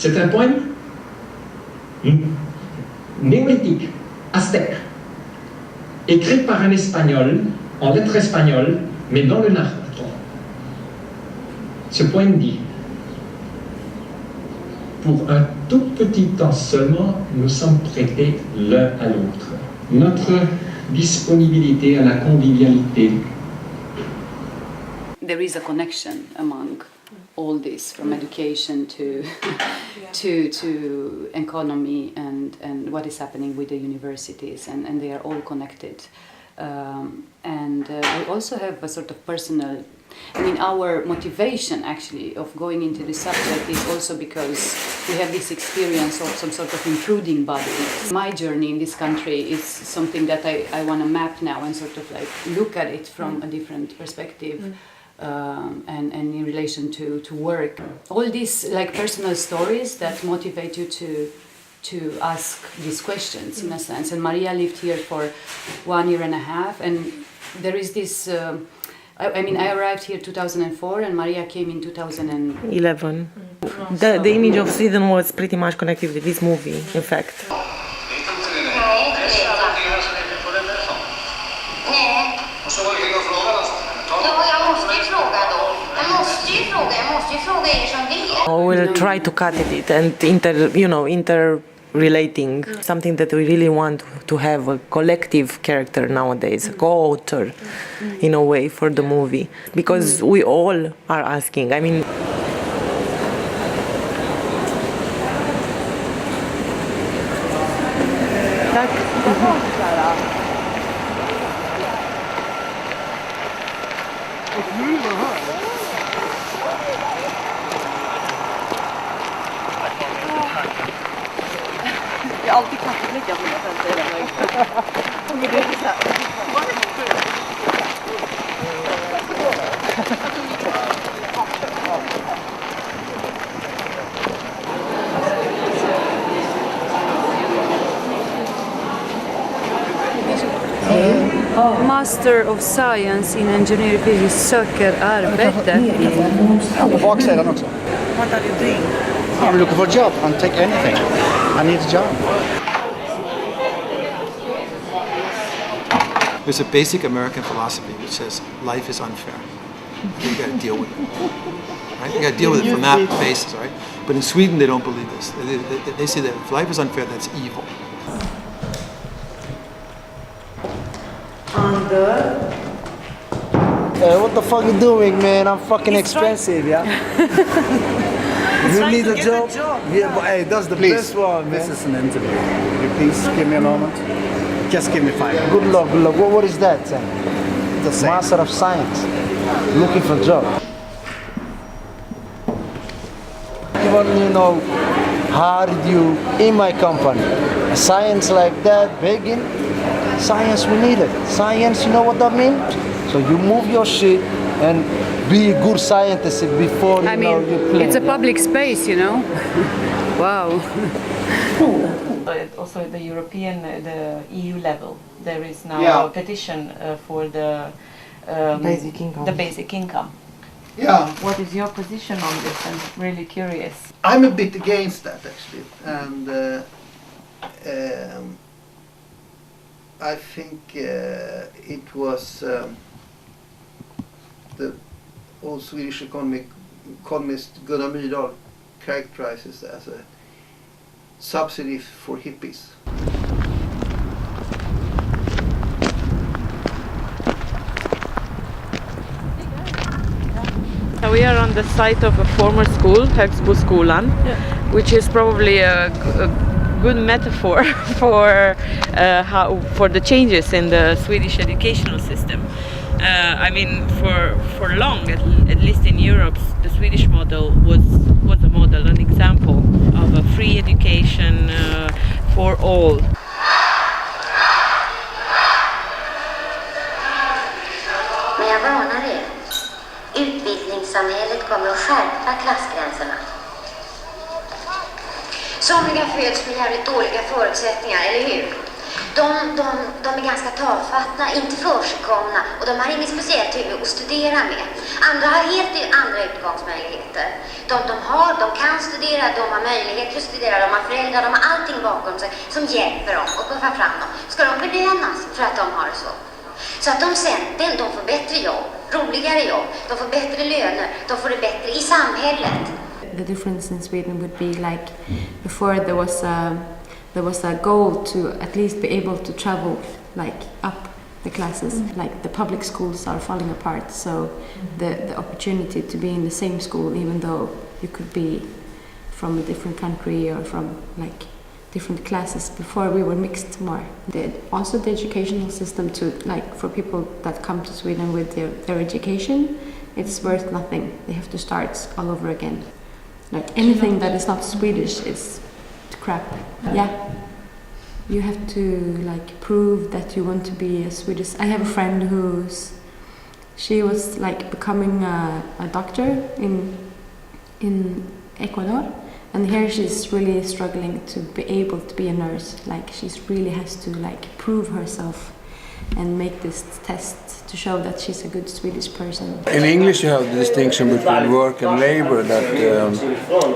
C'est un poème néolithique, aztèque, écrit par un Espagnol, en lettres espagnoles, mais dans le narrateur. Ce poème dit: pour un tout petit temps seulement, nous sommes prêtés l'un à l'autre. Notre disponibilité à la convivialité. There is a connection among all this, from education to to economy and what is happening with the universities, and they are all connected. We also have a sort of personal, I mean, our motivation actually of going into this subject is also because we have this experience of some sort of intruding body. My journey in this country is something that I want to map now and sort of like look at it from a different perspective. And in relation to work, all these like personal stories that motivate you to ask these questions in a sense. And Maria lived here for 1.5 years, and there is this. I mean, I arrived here 2004, and Maria came in 2011. The image of Sweden was pretty much connected with this movie, in fact. We'll try to cut it and interrelating something that we really want to have a collective character nowadays, a co-author in a way for the movie, because we all are asking. I mean, alltid kattblickar på mig sen. Master of Science in Engineering Physics söker arbete. På baksidan också. what are you doing? I'm looking for a job. I'll take anything. I need a job. There's a basic American philosophy which says life is unfair. You got to deal with it. Right? You got to deal with it from that basis, right? But in Sweden, they don't believe this. They say that if life is unfair, that's evil. What the fuck you doing, man? I'm fucking expensive, yeah? You need a job? Yeah, but hey, that's the best one, man. This is an interview. Will you please give me a moment? Just give me 5 minutes. Good luck, good luck. What is that? The same. Master of Science. Looking for a job. Even, hired you in my company. A science like that, begging. Science, we need it. Science, you know what that means? So you move your shit and be a good scientist before you play. It's a public space, Wow. Also at the European, the EU level, there is now a petition for the Basic income. The basic income. Yeah. What is your position on this? I'm really curious. I'm a bit against that actually, and I think it was the old Swedish economist Gunnar Myrdal characterizes as a subsidy for hippies. We are on the site of a former school, Högsboskolan, which is probably a good metaphor for for the changes in the Swedish educational system. For long, at least in Europe, the Swedish model was a model, an example of a free education for all. Men jag varnar er. Utbildningssamhället kommer att skärpa klassgränserna. Somliga föds med jävligt dåliga förutsättningar, eller hur? De är ganska tafatta, inte försigkomna och de har inget speciellt huvud att studera med. Andra har helt andra utgångsmöjligheter. De kan studera, de har möjligheter att studera, de har föräldrar, de har allting bakom sig som hjälper dem och puffar fram dem. Ska de belönas för att de har det så? Så att de får bättre jobb, roligare jobb, de får bättre löner, de får det bättre i samhället. The difference in Sweden would be like before there was a goal to at least be able to travel like up the classes. Like the public schools are falling apart, so the opportunity to be in the same school, even though you could be from a different country or from like different classes. Before we were mixed more. Also the educational system to like for people that come to Sweden with their education, it's worth nothing. They have to start all over again. Like anything that is not Swedish is crap. Yeah. You have to like prove that you want to be a Swedish. I have a friend she was like becoming a doctor in Ecuador, and here she's really struggling to be able to be a nurse. Like she really has to like prove herself and make this test to show that she's a good Swedish person. In English you have the distinction between work and labor that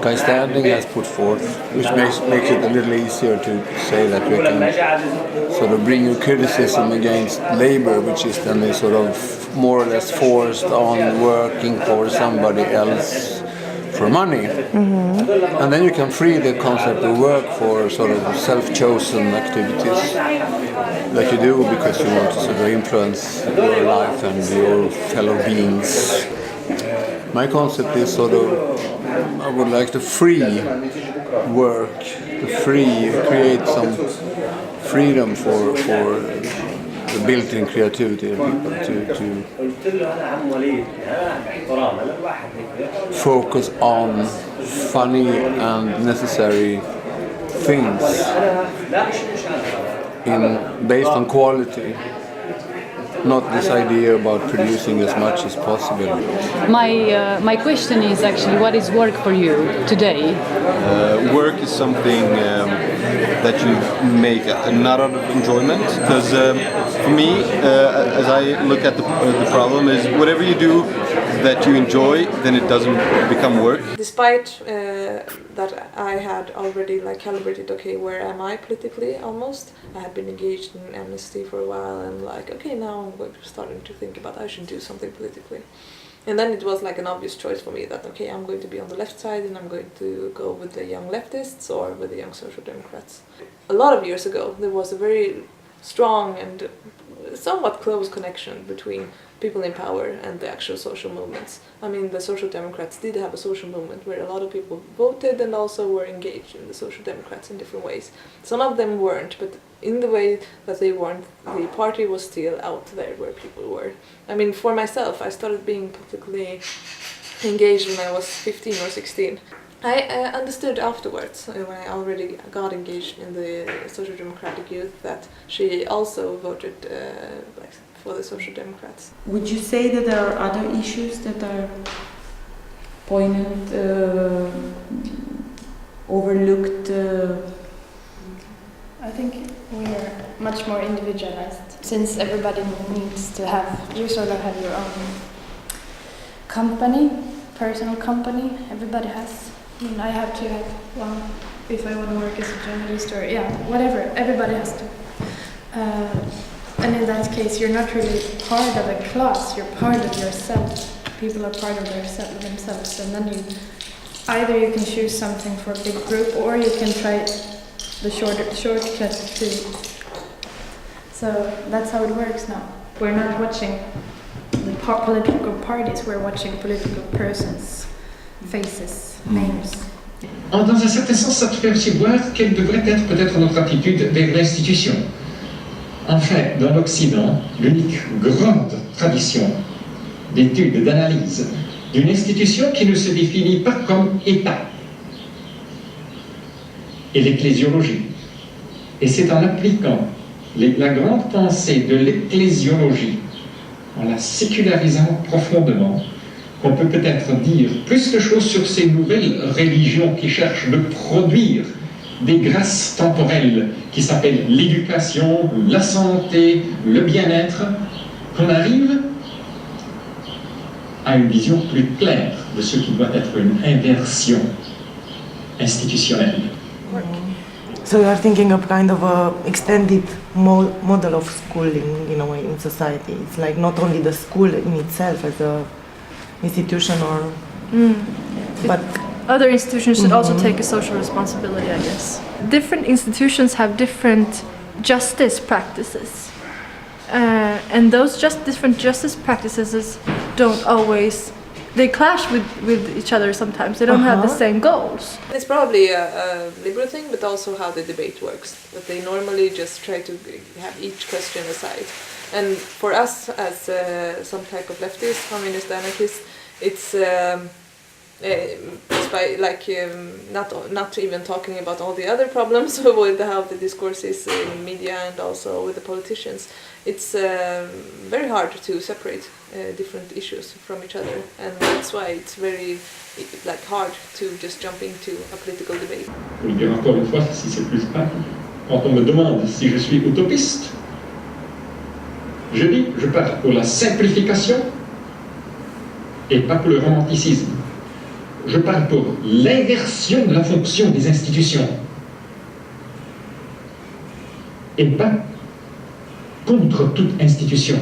Kai Standing has put forth, which makes it a little easier to say that you can sort of bring your criticism against labor, which is then a sort of more or less forced on working for somebody else for money. And then you can free the concept of work for sort of self-chosen activities that you do because you want to sort of influence your life and your fellow beings. My concept is sort of, I would like to free work, to create some freedom for the built-in creativity of people to focus on funny and necessary things based on quality, not this idea about producing as much as possible. My question is actually, what is work for you today? Work is something that you make not out of enjoyment, because for me, as I look at the problem, is whatever you do that you enjoy, then it doesn't become work. Despite that I had already like calibrated, okay, where am I politically almost? I had been engaged in amnesty for a while and like, okay, now I'm starting to think about I should do something politically. And then it was like an obvious choice for me that, okay, I'm going to be on the left side and I'm going to go with the young leftists or with the young social democrats. A lot of years ago, there was a very strong and somewhat close connection between people in power and the actual social movements. I mean, the social democrats did have a social movement where a lot of people voted and also were engaged in the social democrats in different ways. Some of them weren't, but in the way that they weren't, the party was still out there where people were. I mean, for myself, I started being politically engaged when I was 15 or 16. I understood afterwards, when I already got engaged in the Social Democratic Youth, that she also voted for the Social Democrats. Would you say that there are other issues that are poignant, overlooked? I think we're much more individualized. Since everybody needs to have, you sort of have your own company, personal company, everybody has. I mean, I have to have one if I want to work as a journalist or whatever, everybody has to. And in that case, you're not really part of a class, you're part of yourself. People are part of themselves, and then either you can choose something for a big group or you can try the shortcut to. So that's how it works now. We're not watching the political parties, we're watching political persons, faces, names. Dans un certain sens, ça te fait aussi voir quelle devrait être peut-être notre attitude vers l'institution. En fait, dans l'Occident, l'unique grande tradition d'étude et d'analyse d'une institution qui ne se définit pas comme État est l'ecclésiologie. Et c'est en appliquant la grande pensée de l'ecclésiologie, en la sécularisant profondément, qu'on peut peut-être dire plus de choses sur ces nouvelles religions qui cherchent de produire des grâces temporelles qui s'appellent l'éducation, la santé, le bien-être, qu'on arrive à une vision plus claire de ce qui doit être une inversion institutionnelle. So you are thinking of kind of a extended model of schooling in a way in society. It's like not only the school in itself as a institution or but other institutions should also take a social responsibility, I guess. Different institutions have different justice practices. And those different justice practices don't always, they clash with each other sometimes. They don't have the same goals. It's probably a liberal thing, but also how the debate works. That they normally just try to have each question aside. And for us, as some type of leftist, communist, anarchist, it's by not even talking about all the other problems with how the discourse is in media and also with the politicians. It's very hard to separate different issues from each other, and that's why it's very hard to just jump into a political debate. Pour le dire encore une fois, si c'est plus simple, quand on me demande si je suis utopiste, je dis je pars pour la simplification et pas pour le romanticisme. Je parle pour l'inversion de la fonction des institutions et pas contre toute institution.